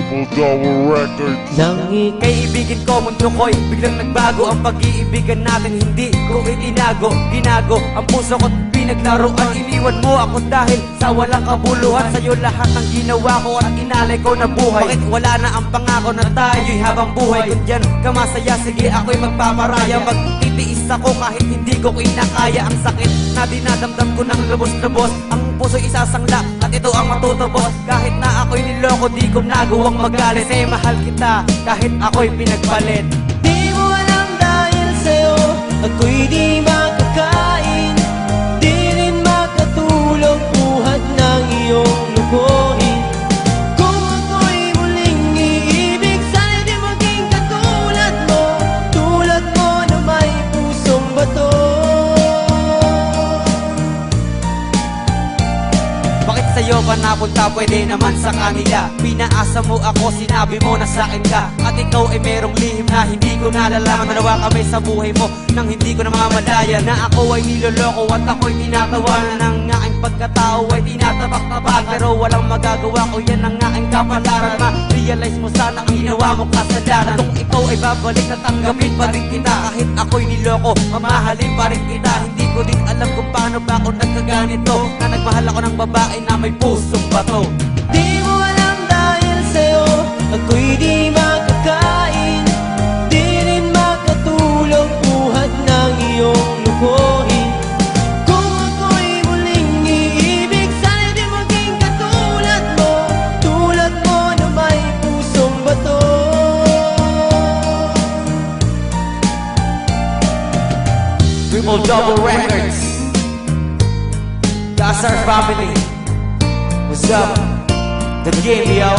Triple Double Records. Nang ikaiibigin ko, mundo ko'y biglang nagbago. Ang pag-iibigan natin hindi ko itinago. Ginago ang puso ko't pinaglaruan. Iniwan mo ako dahil sa walang kabuluhan. Sa'yo lahat ng ginawa ko at inalay ko na buhay. Bakit wala na ang pangako na tayo'y habang buhay? Kung dyan ka masaya, sige ako'y magpaparaya. Magtitiis ako kahit hindi ko kinakaya. Ang sakit na dinadamdam ko ng lubos-lubos. Ang puso'y isasangla at ito ang matutubos. Kahit na ako'y niloko, di ko nagawang magalit. Eh mahal kita kahit ako'y pinagpalit. Di mo alam dahil sa'yo ako'y di makakain, di rin makatulog buhat ng iyong lubuhin. Kung ako'y muling iibig, sana di maging katulad mo, tulad mo na may pusong bato. Bakit sa'yo pa napunta, pwede naman sa kanila? Pinaasa mo ako, sinabi mo na sa'kin ka. At ikaw ay merong lihim na hindi ko nalalaman. Manawa kami sa buhay mo nang hindi ko namamalayan. Na ako ay niloloko at ako'y tinatawanan. Ang aking pagkatao ay tinatabak-tabak, pero walang magagawa ko, yan ang aking kapalaran. Ma-realize mo sana ang ginawa mong kasalanan. Kung ikaw ay babalik na tanggapin pa rin kita. Kahit ako'y niloko, mamahalin pa rin kita. Hindi ko din alam kung paano ba ako nagkaganito, na nagmahal ako ng babae na may pusong bato. Di mo alam dahil sa'yo ako'y di makakain, di rin makatulog buhat ng iyong lubuhin. Kung ako'y muling iibig, sana di maging katulad mo, tulad mo na may pusong bato. Triple Double Records, that's our family. What's up? The game, yo.